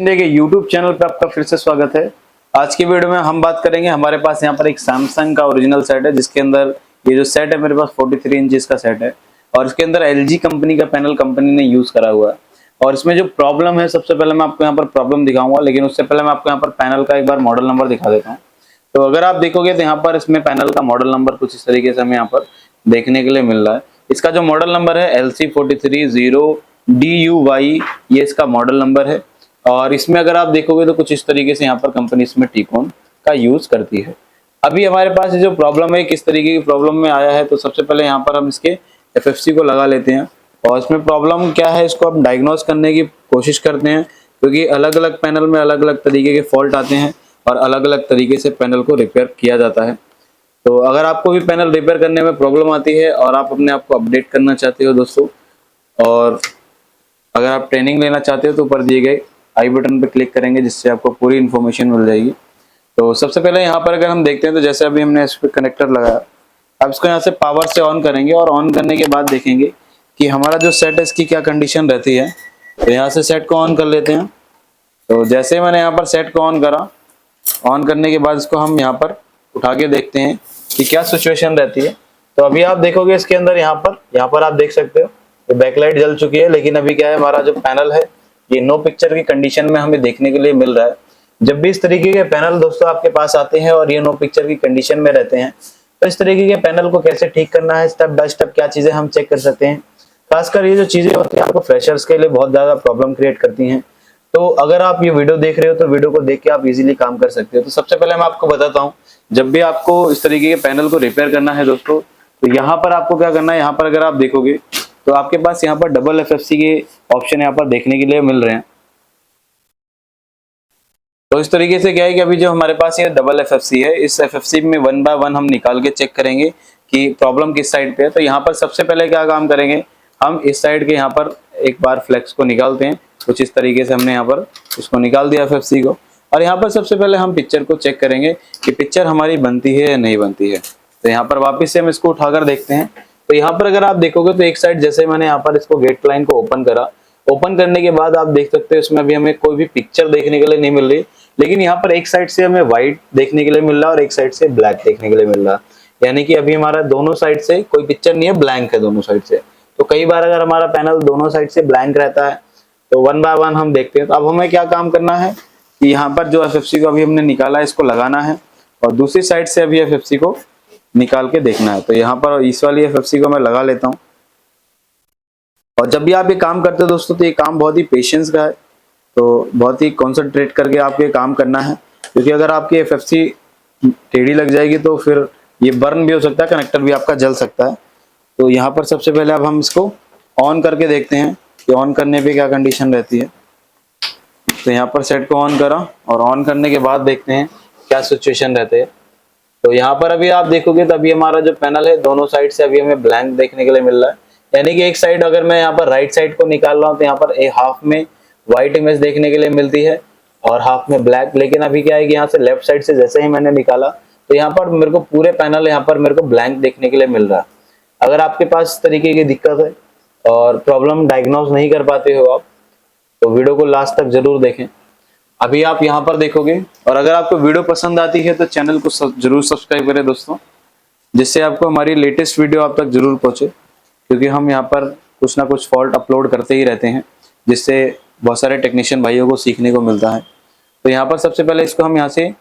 देखिए YouTube channel पे आपका फिर से स्वागत है। आज की वीडियो में हम बात करेंगे, हमारे पास यहाँ पर एक सैमसंग का ओरिजिनल सेट है, जिसके अंदर ये जो सेट है मेरे पास 43 इंचेस का सेट है और इसके अंदर LG कंपनी का पैनल कंपनी ने यूज करा हुआ है। और इसमें जो प्रॉब्लम है, सबसे पहले मैं आपको यहाँ पर प्रॉब्लम दिखाऊंगा, लेकिन उससे पहले मैं आपको यहाँ पर पैनल का एक बार मॉडल नंबर दिखा देता हूँ। तो अगर आप देखोगे तो यहाँ पर इसमें पैनल का मॉडल नंबर कुछ इस तरीके से हमें यहाँ पर देखने के लिए मिल रहा है। इसका जो मॉडल नंबर है LC430DUY, ये इसका मॉडल नंबर है। और इसमें अगर आप देखोगे तो कुछ इस तरीके से यहाँ पर कंपनी इसमें टिकोन का यूज करती है। अभी हमारे पास ये जो प्रॉब्लम है, किस तरीके की प्रॉब्लम में आया है, तो सबसे पहले यहाँ पर हम इसके FFC को लगा लेते हैं और इसमें प्रॉब्लम क्या है इसको हम डायग्नोज करने की कोशिश करते हैं, क्योंकि अलग अलग पैनल में अलग अलग तरीके के फॉल्ट आते हैं और अलग अलग तरीके से पैनल को रिपेयर किया जाता है। तो अगर आपको भी पैनल रिपेयर करने में प्रॉब्लम आती है और आप अपने आप को अपडेट करना चाहते हो दोस्तों, और अगर आप ट्रेनिंग लेना चाहते हो तो ऊपर दिए गए आई बटन पर क्लिक करेंगे, जिससे आपको पूरी इन्फॉर्मेशन मिल जाएगी। तो सबसे पहले यहाँ पर अगर हम देखते हैं तो जैसे अभी हमने इस पर कनेक्टर लगाया, अब इसको यहाँ से पावर से ऑन करेंगे और ऑन करने के बाद देखेंगे कि हमारा जो सेट है इसकी क्या कंडीशन रहती है। तो यहाँ से सेट को ऑन कर लेते हैं। तो जैसे मैंने यहाँ पर सेट को ऑन करा, ऑन करने के बाद इसको हम यहाँ पर उठा के देखते हैं कि क्या सिचुएशन रहती है। तो अभी आप देखोगे इसके अंदर यहाँ पर आप देख सकते हो तो बैकलाइट जल चुकी है, लेकिन अभी क्या है, हमारा जो पैनल है ये नो पिक्चर की कंडीशन में हमें देखने के लिए मिल रहा है। जब भी इस तरीके के पैनल दोस्तों आपके पास आते हैं और ये नो पिक्चर की कंडीशन में रहते हैं, तो इस तरीके के पैनल को कैसे ठीक करना है, स्टेप बाय स्टेप क्या चीजें हम चेक कर सकते हैं। खासकर ये जो चीजें होती हैं आपको फ्रेशर्स के लिए बहुत ज्यादा प्रॉब्लम क्रिएट करती हैं। तो अगर आप ये वीडियो देख रहे हो तो वीडियो को देख के आप इजीली काम कर सकते हो। तो सबसे पहले मैं आपको बताता हूँ, जब भी आपको इस तरीके के पैनल को रिपेयर करना है दोस्तों, तो यहाँ पर आपको क्या करना है, यहाँ पर अगर आप देखोगे तो आपके पास यहाँ पर डबल FFC के ऑप्शन यहाँ पर देखने के लिए मिल रहे हैं। तो इस तरीके से क्या है कि अभी जो हमारे पास ये डबल FFC है, इस FFC में 1 बाय 1 हम निकाल के चेक करेंगे कि प्रॉब्लम किस साइड पे है। तो यहाँ पर सबसे पहले क्या काम करेंगे, हम इस साइड के यहाँ पर एक बार फ्लेक्स को निकालते हैं। कुछ इस तरीके से हमने यहाँ पर इसको निकाल दिया FFC को, और यहाँ पर सबसे पहले हम पिक्चर को चेक करेंगे कि पिक्चर हमारी बनती है या नहीं बनती है। तो यहाँ पर वापस से हम इसको उठाकर देखते हैं। तो यहाँ पर अगर आप देखोगे तो एक साइड जैसे मैंने यहाँ पर इसको गेट लाइन को ओपन करा, ओपन करने के बाद आप देख सकते हो इसमें अभी हमें कोई भी पिक्चर देखने के लिए नहीं मिल रही, लेकिन यहाँ पर एक साइड से हमें व्हाइट देखने के लिए मिल रहा है और एक साइड से ब्लैक देखने के लिए मिल रहा है। यानी कि अभी हमारा दोनों साइड से कोई पिक्चर नहीं है, ब्लैंक है दोनों साइड से। तो कई बार अगर हमारा पैनल दोनों साइड से ब्लैंक रहता है तो 1 बाय 1 हम देखते हैं। तो अब हमें क्या काम करना है कि यहाँ पर जो FFC को अभी हमने निकाला है इसको लगाना है और दूसरी साइड से अभी FFC को निकाल के देखना है। तो यहाँ पर इस वाली FFC को मैं लगा लेता हूँ। और जब भी आप ये काम करते हो दोस्तों, तो ये काम बहुत ही पेशेंस का है, तो बहुत ही कॉन्सेंट्रेट करके आपको ये काम करना है, क्योंकि अगर आपकी FFC टेढ़ी लग जाएगी तो फिर ये बर्न भी हो सकता है, कनेक्टर भी आपका जल सकता है। तो यहाँ पर सबसे पहले अब हम इसको ऑन करके देखते हैं कि ऑन करने पे क्या कंडीशन रहती है। तो यहाँ पर सेट को ऑन करा और ऑन करने के बाद देखते हैं क्या सिचुएशन रहते हैं। तो यहाँ पर अभी आप देखोगे तो अभी हमारा जो पैनल है दोनों साइड से अभी हमें ब्लैंक देखने के लिए मिल रहा है। यानी कि एक साइड अगर मैं यहाँ पर राइट साइड को निकाल रहा हूँ तो यहाँ पर एक हाफ में व्हाइट इमेज देखने के लिए मिलती है और हाफ में ब्लैक। लेकिन अभी क्या है कि यहाँ से लेफ्ट साइड से जैसे ही मैंने निकाला तो यहाँ पर मेरे को पूरे पैनल यहाँ पर मेरे को ब्लैंक देखने के लिए मिल रहा है। अगर आपके पास इस तरीके की दिक्कत है और प्रॉब्लम डायग्नोज नहीं कर पाते हो आप, तो वीडियो को लास्ट तक जरूर देखें। अभी आप यहाँ पर देखोगे, और अगर आपको वीडियो पसंद आती है तो चैनल को जरूर सब्सक्राइब करें दोस्तों, जिससे आपको हमारी लेटेस्ट वीडियो आप तक जरूर पहुंचे, क्योंकि हम यहाँ पर कुछ ना कुछ फॉल्ट अपलोड करते ही रहते हैं, जिससे बहुत सारे टेक्नीशियन भाइयों को सीखने को मिलता है। तो यहाँ पर सबसे पहले इसको हम यहाँ से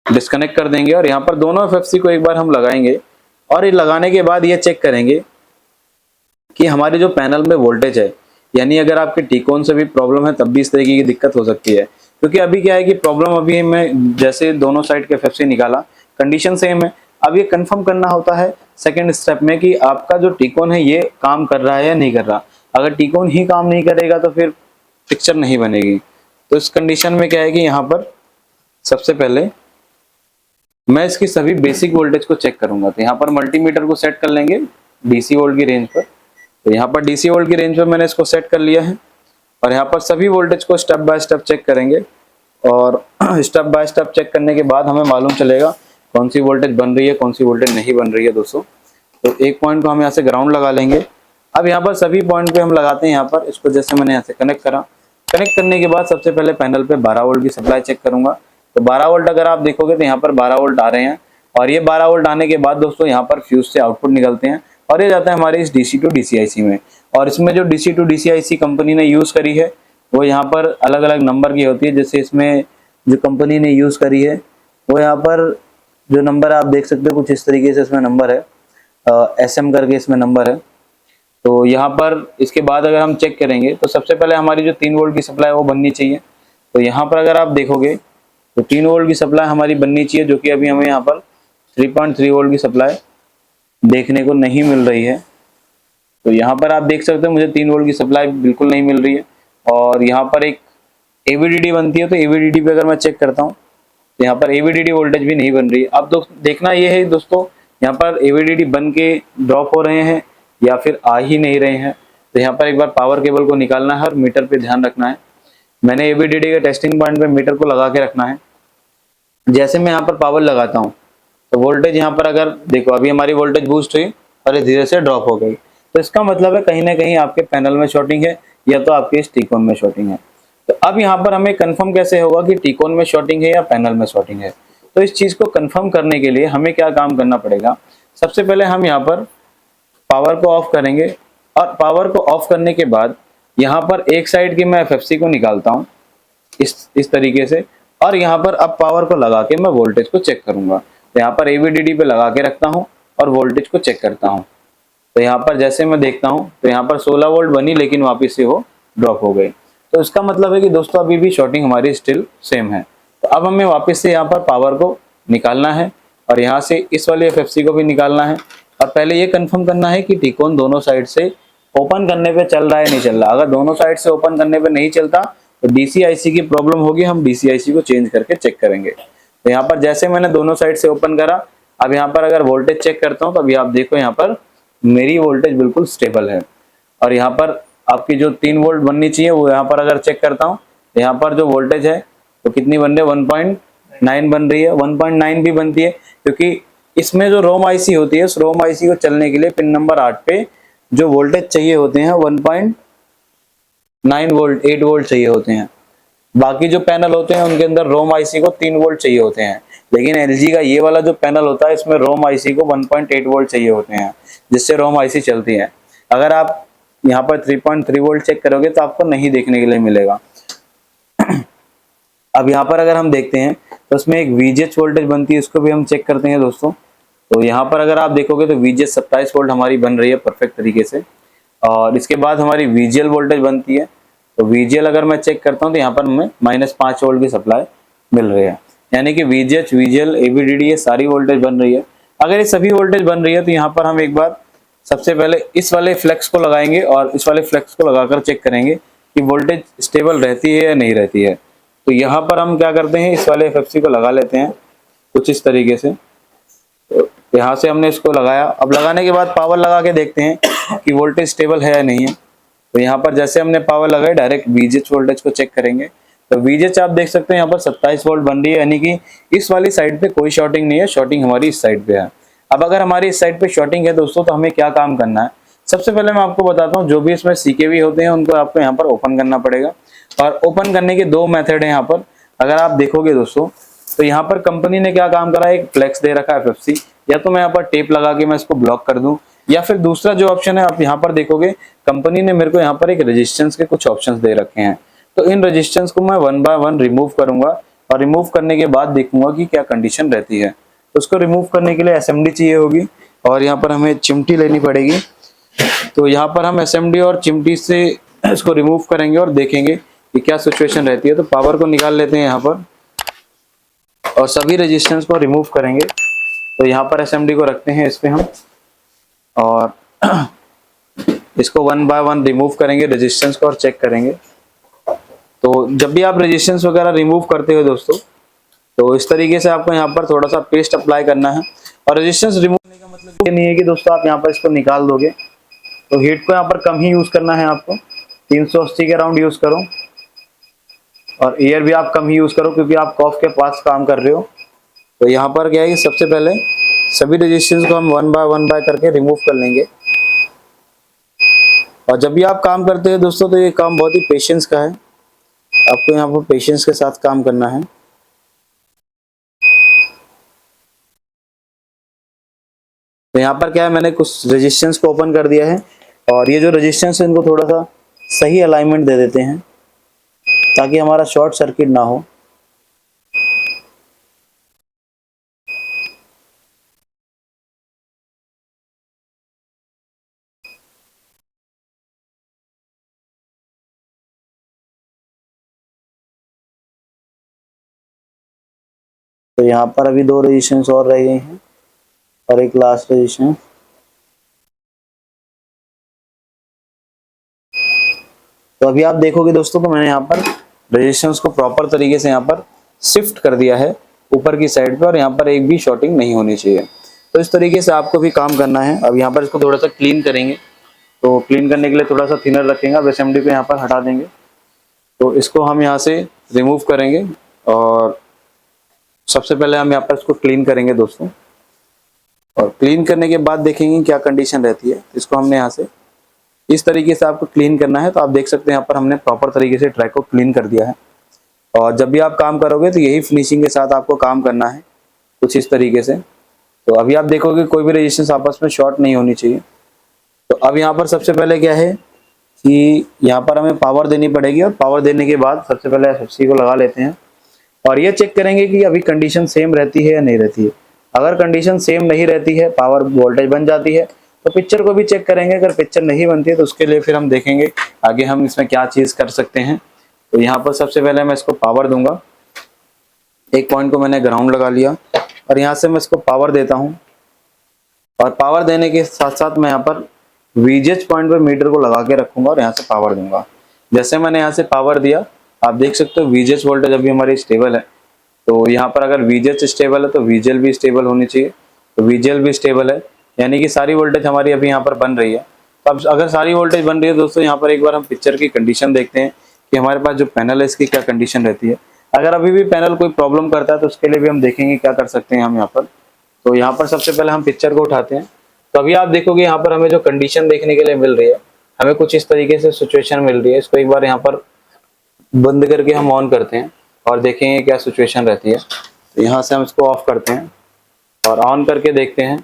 डिस्कनेक्ट कर देंगे और यहाँ पर दोनों FFC को एक बार हम लगाएंगे और ये लगाने के बाद ये चेक करेंगे कि हमारे जो पैनल में वोल्टेज है, यानी अगर आपके टिकोन से भी प्रॉब्लम है तब भी इस तरीके की दिक्कत हो सकती है। क्योंकि अभी क्या है कि प्रॉब्लम अभी मैं जैसे दोनों साइड के FFC निकाला, कंडीशन सेम है। अब ये कंफर्म करना होता है सेकंड स्टेप में कि आपका जो टिकोन है ये काम कर रहा है या नहीं कर रहा। अगर टिकोन ही काम नहीं करेगा तो फिर पिक्चर नहीं बनेगी। तो इस कंडीशन में क्या है कि यहाँ पर सबसे पहले मैं इसकी सभी बेसिक वोल्टेज को चेक करूंगा। तो यहाँ पर मल्टीमीटर को सेट कर लेंगे DC वोल्ट की रेंज पर। तो यहाँ पर DC वोल्ट की रेंज पर मैंने इसको सेट कर लिया है और यहाँ पर सभी वोल्टेज को स्टेप बाय स्टेप चेक करेंगे। और स्टेप बाय स्टेप चेक करने के बाद हमें मालूम चलेगा कौन सी वोल्टेज बन रही है, कौन सी वोल्टेज नहीं बन रही है दोस्तों। तो एक पॉइंट को हम यहाँ से ग्राउंड लगा लेंगे। अब यहाँ पर सभी पॉइंट पे हम लगाते हैं। यहाँ पर इसको जैसे मैंने यहाँ से कनेक्ट करा कनेक्ट करने के बाद सबसे पहले पैनल पे 12 वोल्ट की सप्लाई चेक करूंगा। तो 12 वोल्ट अगर आप देखोगे तो यहाँ पर 12 वोल्ट आ रहे हैं, और ये 12 वोल्ट आने के बाद दोस्तों यहाँ पर फ्यूज से आउटपुट निकलते हैं और ये जाता है हमारे इस डीसी टू डीसीआईसी में। और इसमें जो डीसी टू डीसीआईसी कंपनी ने यूज करी है वो यहाँ पर अलग अलग नंबर की होती है। जैसे इसमें जो कंपनी ने यूज करी है वो यहाँ पर जो नंबर आप देख सकते हो कुछ इस तरीके से इसमें नंबर है, SM करके इसमें नंबर है। तो यहाँ पर इसके बाद अगर हम चेक करेंगे तो सबसे पहले हमारी जो 3 वोल्ट की सप्लाई है वो बननी चाहिए। तो यहाँ पर अगर आप देखोगे तो 3 वोल्ट की सप्लाई हमारी बननी चाहिए, जो कि अभी हमें यहाँ पर 3.3 वोल्ट की सप्लाई देखने को नहीं मिल रही है। तो यहाँ पर आप देख सकते हो मुझे 3 वोल्ट की सप्लाई बिल्कुल नहीं मिल रही है। और यहाँ पर एक AVDD बनती है, तो AVDD पे अगर मैं चेक करता हूँ तो यहाँ पर AVDD वोल्टेज भी नहीं बन रही है। अब देखना ये है दोस्तों, यहाँ पर AVDD बन के ड्रॉप हो रहे हैं या फिर आ ही नहीं रहे हैं। तो यहाँ पर एक बार पावर केबल को निकालना है और मीटर पे ध्यान रखना है। मैंने AVDD के टेस्टिंग पॉइंट पे मीटर को लगा के रखना है। जैसे मैं यहाँ पर पावर लगाता हूँ तो वोल्टेज यहाँ पर अगर देखो अभी हमारी वोल्टेज बूस्ट हुई और ये धीरे से ड्रॉप हो गई, तो इसका मतलब है कहीं ना कहीं आपके पैनल में शॉर्टिंग है या तो आपके इस टीकॉन में शॉर्टिंग है। तो अब यहाँ पर हमें कंफर्म कैसे होगा कि टीकॉन में शॉर्टिंग है या पैनल में शॉर्टिंग है? तो इस चीज को कंफर्म करने के लिए हमें क्या काम करना पड़ेगा, सबसे पहले हम यहाँ पर पावर को ऑफ करेंगे और पावर को ऑफ करने के बाद यहाँ पर एक साइड की मैं FFC को निकालता हूँ इस तरीके से, और यहाँ पर अब पावर को लगा के मैं वोल्टेज को चेक करूंगा। तो यहाँ पर AVDD पे लगा के रखता हूँ और वोल्टेज को चेक करता हूँ। तो यहाँ पर जैसे मैं देखता हूँ तो यहाँ पर 16 वोल्ट बनी, लेकिन वापस से वो ड्रॉप हो गई। तो इसका मतलब है कि दोस्तों अभी भी शॉर्टिंग हमारी स्टिल सेम है। तो अब हमें वापस से यहाँ पर पावर को निकालना है और यहाँ से इस वाले FFC को भी निकालना है, और पहले ये कंफर्म करना है कि टीकॉन दोनों साइड से ओपन करने पे चल रहा है नहीं चल रहा। अगर दोनों साइड से ओपन करने पे नहीं चलता तो DCIC की प्रॉब्लम होगी, हम DCIC को चेंज करके चेक करेंगे। तो यहाँ पर जैसे मैंने दोनों साइड से ओपन करा, अब यहाँ पर अगर वोल्टेज चेक करता हूँ तो अभी आप देखो यहाँ पर मेरी वोल्टेज बिल्कुल स्टेबल है। और यहाँ पर आपकी जो 3 वोल्ट बननी चाहिए वो यहाँ पर अगर चेक करता हूँ तो यहाँ पर जो वोल्टेज है तो कितनी बन रही है, 1.9 बन रही है। 1.9 भी बनती है क्योंकि इसमें जो रोम आईसी होती है, उस रोम आईसी को चलने के लिए पिन नंबर 8 पे जो वोल्टेज चाहिए होते हैं 1.9 वोल्ट 8 वोल्ट चाहिए होते हैं। बाकी जो पैनल होते हैं उनके अंदर रोम आईसी को 3 वोल्ट चाहिए होते हैं, लेकिन LG का ये वाला जो पैनल होता है इसमें रोम आईसी को 1.8 वोल्ट चाहिए होते हैं, जिससे रोम आईसी चलती है। अगर आप यहाँ पर 3.3 वोल्ट चेक करोगे तो आपको नहीं देखने के लिए मिलेगा। अब यहाँ पर अगर हम देखते हैं तो उसमें एक VGH वोल्टेज बनती है, इसको भी हम चेक करते हैं दोस्तों। तो यहाँ पर अगर आप देखोगे तो VGH 27 वोल्ट हमारी बन रही है परफेक्ट तरीके से, और इसके बाद हमारी VGL वोल्टेज बनती है। तो VGL अगर मैं चेक करता हूँ तो यहाँ पर हमें -5 वोल्ट की सप्लाई मिल रही है, यानी कि VGH, VGL, AVDD ये सारी वोल्टेज बन रही है। अगर ये सभी वोल्टेज बन रही है तो यहाँ पर हम एक बार सबसे पहले इस वाले फ्लेक्स को लगाएंगे और इस वाले फ्लेक्स को लगाकर चेक करेंगे कि वोल्टेज स्टेबल रहती है या नहीं रहती है। तो यहाँ पर हम क्या करते हैं, इस वाले FFC को लगा लेते हैं कुछ इस तरीके से। तो यहाँ से हमने इसको लगाया, अब लगाने के बाद पावर लगा के देखते हैं कि वोल्टेज स्टेबल है या नहीं है। तो यहाँ पर जैसे हमने पावर लगाई डायरेक्ट VGH वोल्टेज को चेक करेंगे। तो VGH आप देख सकते हैं यहाँ पर 27 वोल्ट बन रही है, यानी कि इस वाली साइड पे कोई शॉर्टिंग नहीं है, शॉर्टिंग हमारी इस साइड पे है। अब अगर हमारी इस साइड पे शॉर्टिंग है दोस्तों तो हमें क्या काम करना है, सबसे पहले मैं आपको बताता हूँ जो भी इसमें CKV होते हैं उनको आपको यहाँ पर ओपन करना पड़ेगा। और ओपन करने के 2 मेथड है यहाँ पर। अगर आप देखोगे दोस्तों तो यहाँ पर कंपनी ने क्या काम करा है, एक फ्लेक्स दे रखा है FFC, या तो मैं यहाँ पर टेप लगा के मैं इसको ब्लॉक कर दूं, या फिर दूसरा जो ऑप्शन है आप यहाँ पर देखोगे कंपनी ने मेरे को यहाँ पर एक रेजिस्टेंस के कुछ ऑप्शंस दे रखे हैं। तो इन रेजिस्टेंस को मैं 1 बाय 1 रिमूव करूंगा और रिमूव करने के बाद देखूंगा कि क्या कंडीशन रहती है। तो उसको रिमूव करने के लिए SMD चाहिए होगी और यहाँ पर हमें चिमटी लेनी पड़ेगी। तो यहाँ पर हम SMD और चिमटी से इसको रिमूव करेंगे और देखेंगे कि क्या सिचुएशन रहती है। तो पावर को निकाल लेते हैं यहाँ पर और सभी रेजिस्टेंस को रिमूव करेंगे। तो यहाँ पर SMD को रखते हैं इस पे हम, और इसको 1 बाय 1 रिमूव करेंगे रेजिस्टेंस को और चेक करेंगे। तो जब भी आप रेजिस्टेंस वगैरह रिमूव करते हो दोस्तों तो इस तरीके से आपको यहाँ पर थोड़ा सा पेस्ट अप्लाई करना है। और रेजिस्टेंस रिमूव करने का मतलब ये नहीं है कि दोस्तों आप यहाँ पर इसको निकाल दोगे। तो हीट को यहाँ पर कम ही यूज करना है आपको, 380 के अराउंड यूज करो, और एयर भी आप कम ही यूज करो क्योंकि आप कॉफ के पास काम कर रहे हो। तो यहाँ पर क्या है कि सबसे पहले सभी रेजिस्टेंस को हम 1 बाय करके रिमूव कर लेंगे। और जब भी आप काम करते हैं दोस्तों तो ये काम बहुत ही पेशेंस का है, आपको यहाँ पर पेशेंस के साथ काम करना है। तो यहाँ पर क्या है, मैंने कुछ रेजिस्टेंस को ओपन कर दिया है और ये जो रेजिस्टेंस है इनको थोड़ा सा सही अलाइनमेंट दे देते हैं ताकि हमारा शॉर्ट सर्किट ना हो। तो यहाँ पर अभी 2 रेजिस्टेंस और रह गए हैं और एक लास्ट रेजिस्टेंस। तो अभी आप देखोगे दोस्तों, तो मैंने यहाँ पर रेजिस्टेंस को प्रॉपर तरीके से यहाँ पर शिफ्ट कर दिया है ऊपर की साइड पे और यहाँ पर एक भी शॉर्टिंग नहीं होनी चाहिए। तो इस तरीके से आपको भी काम करना है। अब यहाँ पर इसको थोड़ा सा क्लीन करेंगे। तो क्लीन करने के लिए थोड़ा सा थिनर रखेंगे। अब असेंबली को यहाँ पर हटा देंगे। तो इसको हम यहाँ से रिमूव करेंगे और सबसे पहले हम यहाँ पर इसको क्लीन करेंगे दोस्तों। और क्लीन करने के बाद देखेंगे क्या कंडीशन रहती है। इसको हमने यहाँ से इस तरीके से आपको क्लीन करना है। तो आप देख सकते हैं यहाँ पर हमने प्रॉपर तरीके से ट्रैक को क्लीन कर दिया है। और जब भी आप काम करोगे तो यही फिनिशिंग के साथ आपको काम करना है, कुछ इस तरीके से। तो अभी आप देखोगे कोई भी रेजिस्टेंस आपस में शॉर्ट नहीं होनी चाहिए। तो अब यहाँ पर सबसे पहले क्या है कि यहाँ पर हमें पावर देनी पड़ेगी और पावर देने के बाद सबसे पहले एफएफसी को लगा लेते हैं और ये चेक करेंगे कि अभी कंडीशन सेम रहती है या नहीं रहती है। अगर कंडीशन सेम नहीं रहती है, पावर वोल्टेज बन जाती है, तो पिक्चर को भी चेक करेंगे। अगर पिक्चर नहीं बनती है तो उसके लिए फिर हम देखेंगे आगे हम इसमें क्या चीज़ कर सकते हैं। तो यहाँ पर सबसे पहले मैं इसको पावर दूंगा। एक पॉइंट को मैंने ग्राउंड लगा लिया और यहाँ से मैं इसको पावर देता हूँ। और पावर देने के साथ साथ मैं यहाँ पर वीजेच पॉइंट पर मीटर को लगा के रखूंगा और यहाँ से पावर दूंगा। जैसे मैंने यहाँ से पावर दिया, आप देख सकते हो वीजेच वोल्टेज अभी हमारी स्टेबल है। तो यहाँ पर अगर वीजेच स्टेबल है तो वीजेल भी स्टेबल होनी चाहिए। तो वीजेल भी स्टेबल है, यानी कि सारी वोल्टेज हमारी अभी यहाँ पर बन रही है। तो अब अगर सारी वोल्टेज बन रही है दोस्तों, यहाँ पर एक बार हम पिक्चर की कंडीशन देखते हैं कि हमारे पास जो पैनल है इसकी क्या कंडीशन रहती है। अगर अभी भी पैनल कोई प्रॉब्लम करता है तो उसके लिए भी हम देखेंगे क्या कर सकते हैं हम यहाँ पर। तो यहाँ पर सबसे पहले हम पिक्चर को उठाते हैं। तो अभी आप देखोगे यहाँ पर हमें जो कंडीशन देखने के लिए मिल रही है, हमें कुछ इस तरीके से सिचुएशन मिल रही है। इसको एक बार यहाँ पर बंद करके हम ऑन करते हैं और देखेंगे क्या सिचुएशन रहती है। तो यहाँ से हम इसको ऑफ करते हैं और ऑन करके देखते हैं।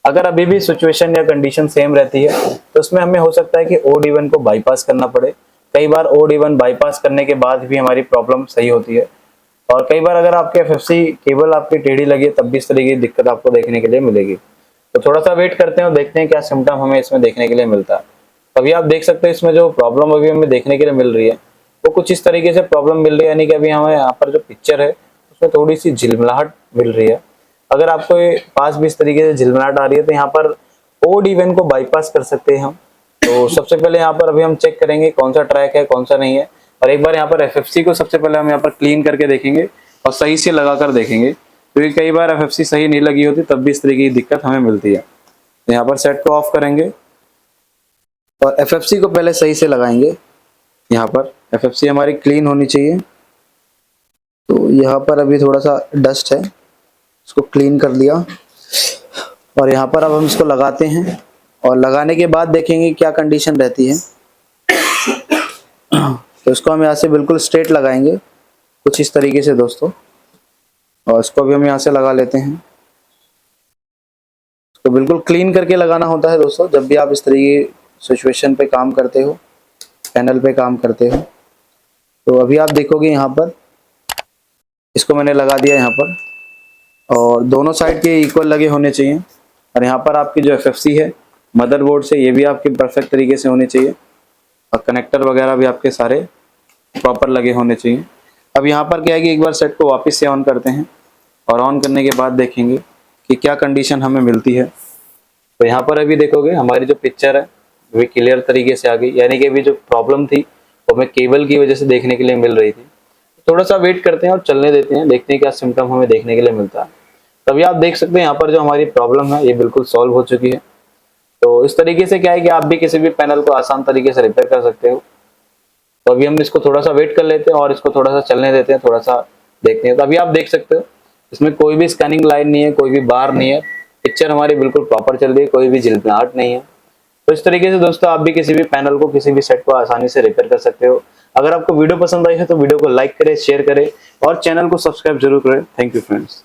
अगर अभी भी सिचुएशन या कंडीशन सेम रहती है तो उसमें हमें हो सकता है कि ओड इवन को बाईपास करना पड़े। कई बार ओड इवन बाईपास करने के बाद भी हमारी प्रॉब्लम सही होती है। और कई बार अगर आपके एफएफसी केबल आपकी टेढ़ी लगी है तब भी इस तरीके की दिक्कत आपको देखने के लिए मिलेगी। तो थोड़ा सा वेट करते हैं और देखते हैं क्या सिम्टम हमें इसमें देखने के लिए मिलता है। अभी आप देख सकते हैं इसमें जो प्रॉब्लम अभी हमें देखने के लिए मिल रही है वो कुछ इस तरीके से प्रॉब्लम मिल रही है, यानी कि अभी हमें यहाँ पर जो पिक्चर है उसमें थोड़ी सी झिलमिलाहट मिल रही है। अगर आपको पास भी इस तरीके से झिलमिलाहट आ रही है तो यहाँ पर ओड इवन को बाईपास कर सकते हैं हम। तो सबसे पहले यहाँ पर अभी हम चेक करेंगे कौन सा ट्रैक है कौन सा नहीं है। और एक बार यहाँ पर एफएफसी को सबसे पहले हम यहाँ पर क्लीन करके देखेंगे और सही से लगा कर देखेंगे, क्योंकि कई बार एफएफसी सही नहीं लगी होती तब भी इस तरीके की दिक्कत हमें मिलती है। तो यहाँ पर सेट को ऑफ करेंगे और एफएफसी को पहले सही से लगाएंगे। यहाँ पर एफएफसी हमारी क्लीन होनी चाहिए। तो यहाँ पर अभी थोड़ा सा डस्ट है, इसको क्लीन कर लिया और यहाँ पर अब हम इसको लगाते हैं और लगाने के बाद देखेंगे क्या कंडीशन रहती है। तो इसको हम यहाँ से बिल्कुल स्ट्रेट लगाएंगे कुछ इस तरीके से दोस्तों, और इसको भी हम यहाँ से लगा लेते हैं। तो बिल्कुल क्लीन करके लगाना होता है दोस्तों जब भी आप इस तरीके सिचुएशन पे काम करते हो, पैनल पे काम करते हो। तो अभी आप देखोगे यहाँ पर इसको मैंने लगा दिया यहाँ पर, और दोनों साइड के इक्वल लगे होने चाहिए। और यहाँ पर आपकी जो एफएफसी है मदरबोर्ड से ये भी आपके परफेक्ट तरीके से होने चाहिए और कनेक्टर वगैरह भी आपके सारे प्रॉपर लगे होने चाहिए। अब यहाँ पर क्या है कि एक बार सेट को वापस से ऑन करते हैं और ऑन करने के बाद देखेंगे कि क्या कंडीशन हमें मिलती है। तो यहाँ पर अभी देखोगे हमारी जो पिक्चर है वो क्लियर तरीके से आ गई, यानी कि अभी जो प्रॉब्लम थी वो हमें केबल की वजह से देखने के लिए मिल रही थी। थोड़ा सा वेट करते हैं और चलने देते हैं, देखते हैं क्या सिम्टम हमें देखने के लिए मिलता है। तभी आप देख सकते हैं यहाँ पर जो हमारी प्रॉब्लम है ये बिल्कुल सॉल्व हो चुकी है। तो इस तरीके से क्या है कि आप भी किसी भी पैनल को आसान तरीके से रिपेयर कर सकते हो। तो अभी हम इसको थोड़ा सा वेट कर लेते हैं और इसको थोड़ा सा चलने देते हैं, थोड़ा सा देखते हैं। तो अभी आप देख सकते हो इसमें कोई भी स्कैनिंग लाइन नहीं है, कोई भी बार नहीं है, पिक्चर हमारी बिल्कुल प्रॉपर चल रही है, कोई भी झिलमिलाहट नहीं है। तो इस तरीके से दोस्तों आप भी किसी भी पैनल को किसी भी सेट को आसानी से रिपेयर कर सकते हो। अगर आपको वीडियो पसंद आई है तो वीडियो को लाइक करें, शेयर करें और चैनल को सब्सक्राइब जरूर करें। Thank you friends.